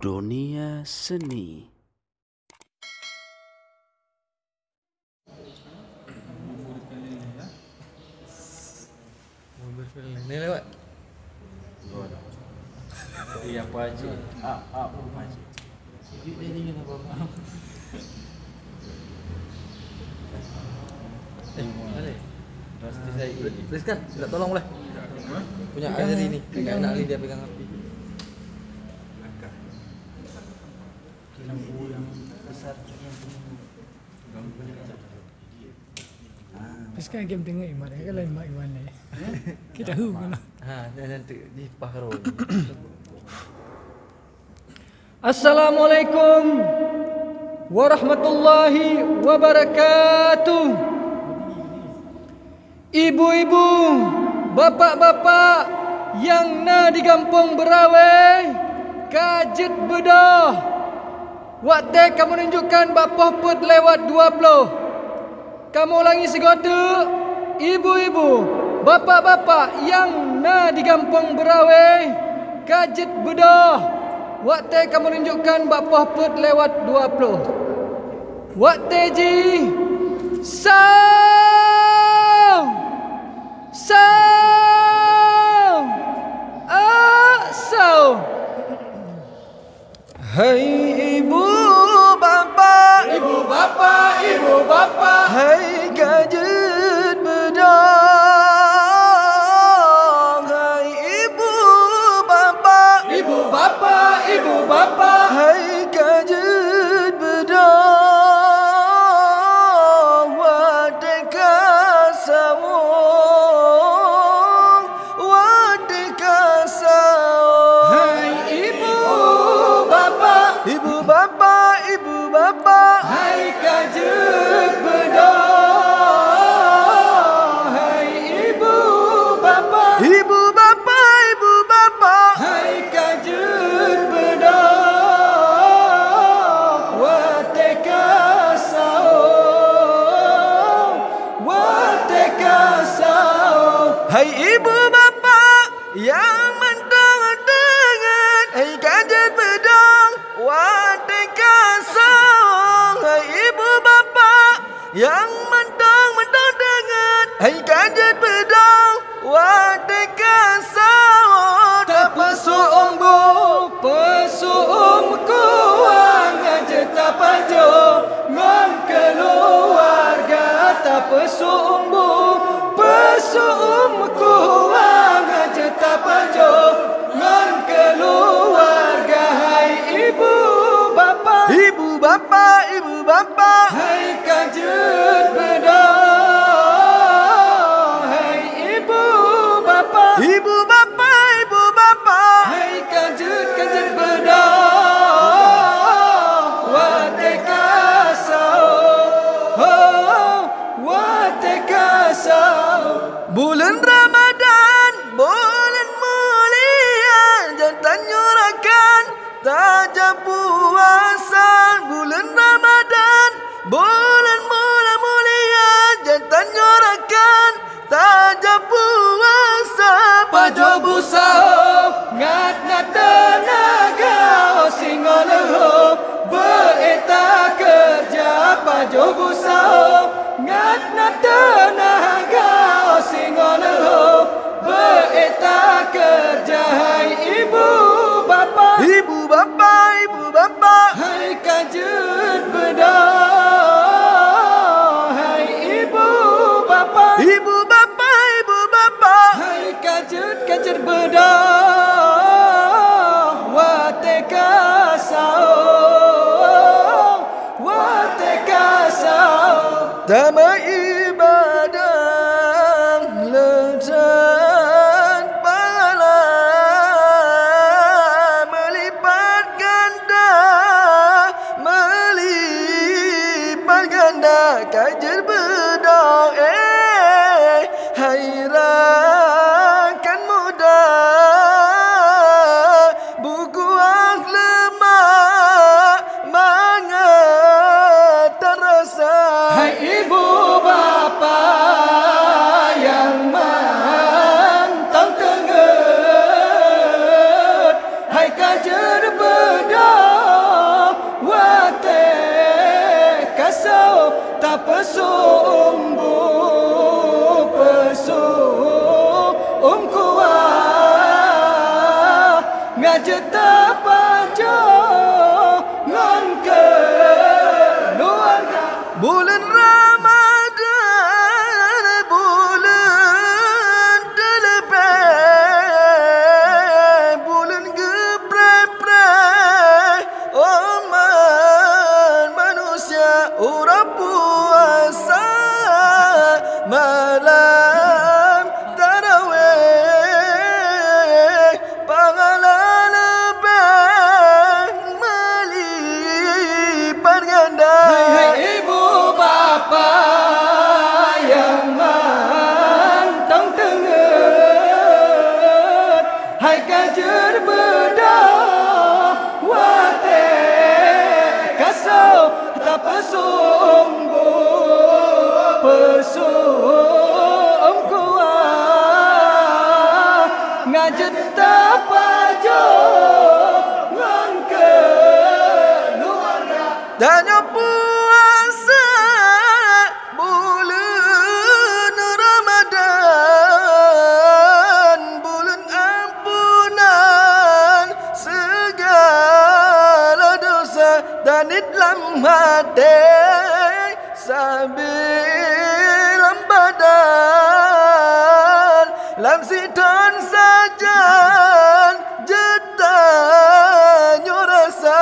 Dunia Seni. Ni lewat. Iya apa aja? Apa aja? Dia dingin apa? Boleh. Pasti saya. Please kan, minta tolong boleh. Punya air dari ini. Enggak enak ni dia pegang api. Lampu yang besar yang Sekarang game tengok Iman, kan lain mak Iman ni. Kita tahu kan. Dan nanti di Paharo. Assalamualaikum warahmatullahi wabarakatuh. Ibu-ibu, bapa-bapa yang na di kampung Berawai, Kajet Bedah. Waktu kamu menunjukkan bapa put lewat 20. Kamu ulangi segota. Ibu-ibu, bapa-bapa yang na di kampung Berawai, Kajet Bedah. Waktu kamu menunjukkan bapa put lewat 20. Waktu ji Sound. Hai ibu bapa, ibu bapa, ibu bapa. Hai Kajet Bedah. Hai ibu bapa, ibu bapa, ibu bapa. Hai Kajet Bedah. Wadeka sawong, wadeka sawong. Hai ibu bapa, ibu bapa, ibu bapa. Hai Kajet Bedah. Hai ibu bapa, ibu bapa, ibu bapa. Hai Kajet Bedah. Wateka sawong, wateka sawong. Hai ibu bapa yang mendengar, hai Kajet Bedah. Wateka sawong. Hai ibu bapa yang mentang-mentang dengar, hai Kajet Bedah. Wateka sawong. Tak pesu umbu, pesu kuang aja tak pajo ngon keluarga. Tak pesu umbu, pesu kuang aja tak pajo ngon keluarga. Hai ibu bapa, ibu bapa, ibu bapa. Hai Kajet Bedah. Hai ibu bapa, ibu bapa, ibu bapa. Hai Kajet Bedah. Wateka sawong, wateka sawong. Bulan Ramadan, bulan mulia, jangan nyurahkan tajam puasa. Bulan Ramadan, bulan mulia, jangan nyurahkan tajam puasa. Pajo busao ngat ngat tenaga singoloho beeta kerja. Pajo busao ngat ngat tenaga singoloho beeta kerja. Hai ibu bapa, ibu bapa, ibu bapa. Hai Kajet Bedah. Hai ibu bapa, ibu bapa, ibu bapa. Hai Kajet Bedah. Wateka sawong, wateka sawong. Damai ibadah lejan pahala melipat ganda, melipat ganda. Kajet Bedah. Hai rakan muda, buku akhlak mangat terasa. Hai ibu bapa yang mantang tengah, hai Kajet Bedah. ngajeta pajo ngon keluarga. Bulan Ramadan, bulan terlebih, bulan geprek-prek, oman manusia urap puasa malam tarawih, pahala lebih melipat ganda. Hai ibu bapa yang mantang tenget, hai kajer bedah wate kasau tak pesumbuh pesum kuat ngajet tapajo ngan keluarga. Tanya puasa bulan Ramadan, bulan ampunan segala dosa dan dalam hati sabilam badan lam sitan sajan jedanya rasa.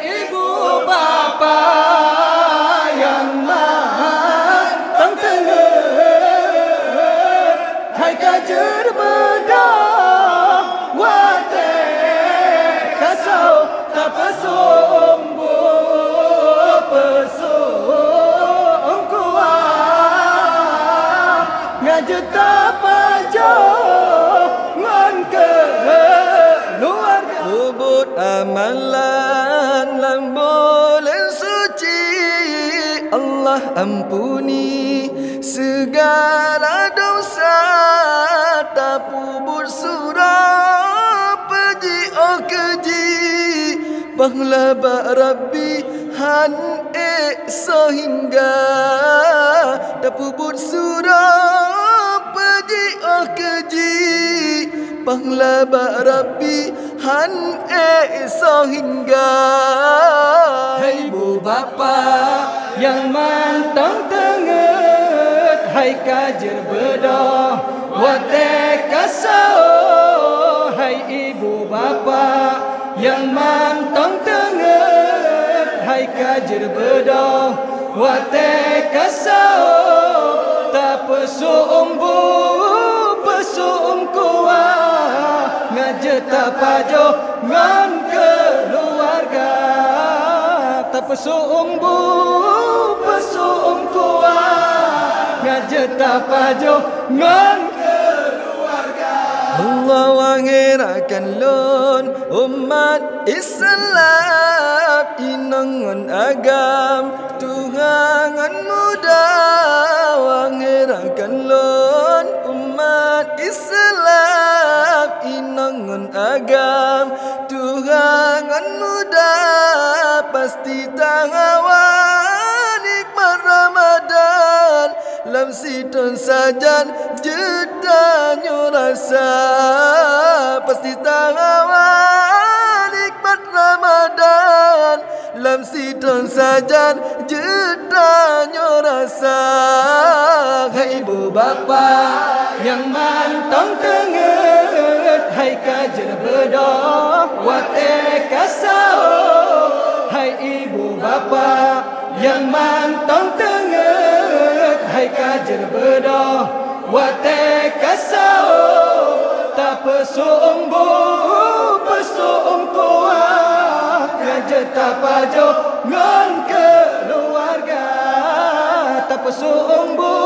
Ibu bapa yang mantang tenget, hai kajer bedah wate kasau tak pesumbuh pesum kuat ngajet tapajo ngan keluarga. Bubut amalan lam bulan suci, Allah ampuni segala dosa, tak pubur surah peji oh keji, pahlaba Rabbi han sehingga tak pubur surah peji oh keji, pahlaba Rabbi han sehingga. Hai ibu bapa yang mantang tenget, hai kajer bedah wate kasau. Hai ibu bapa yang mantang tenget, hai kajer bedah wate kasau tak pesumbu pesum kuat ngajet tapajo ngan keluarga. Tak pesumbu pesum kuat ngajet tapajo ngan keluarga. Allah wangirakan lon umat Islam inangan agam Tuhangan muda, wangirakan lon umat Islam inangan agam Tuhangan muda, pasti tangawan nikmat Ramadan lam siton sajan jedanya rasa, pasti tangawan nikmat Ramadan lam siton sajan jedanya rasa. Hai ibu bapa yang mantang tenget, hai kajer bedah wate kasau. Hai ibu bapa yang mantang tenget, hai kajer bedah wate kasau tak pesumbu pesum kuat ngajet tapajo ngan keluarga. Tak pesumbu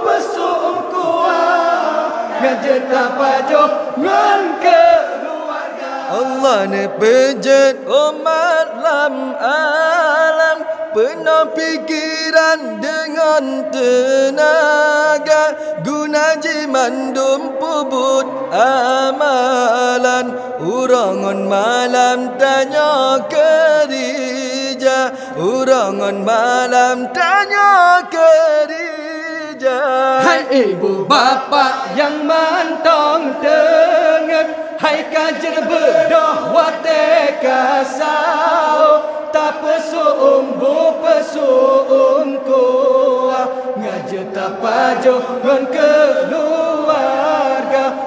pesum kuat ngajet tapajo ngan keluarga. Allah ne pejet umat lam alam, penuh pikiran dengan tenaga, guna jimandum pubut amalan, urangan malam tanya kerja, urangan malam tanya kerja. Hai ibu bapa yang mantang tenget, hai kajer bedah wate kasau tak pesuum bu pesuum ku ngaje tapajo ngon keluarga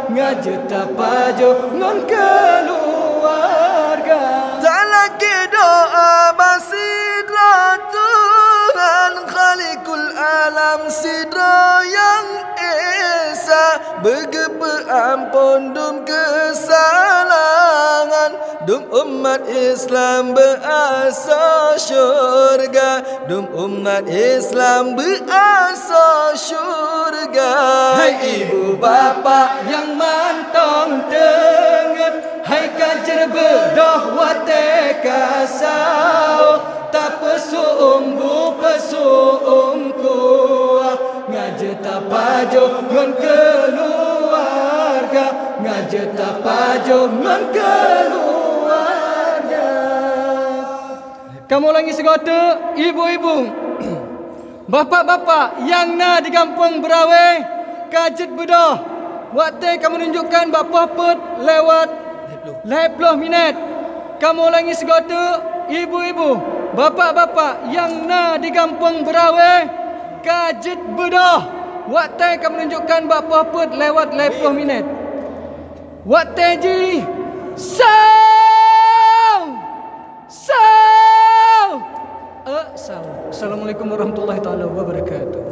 ngaje tapajo ngon keluarga tak lagi doa basidra Tuhan Khalikul alam sidra yang esa bergepe ampun dum kesalahan dum umat Islam berasa syurga dum umat Islam berasa syurga. Hai ibu bapa yang mantong tenget hai kajer bedah wate kasau tak pesuum bu pesuum ku ngaje tapajo ngon keluarga ngaje tapajo ngon keluarga. Kamu lagi segota ibu-ibu bapak-bapak yang na di kampung Berawe kajet bedah waktu kamu tunjukkan bapa put lewat 20 minit. Kamu lagi segota ibu-ibu bapak-bapak yang na di kampung Berawe kajet bedah waktu kamu tunjukkan bapa put lewat 20 minit. Waktu ji Assalamualaikum warahmatullahi taala wabarakatuh.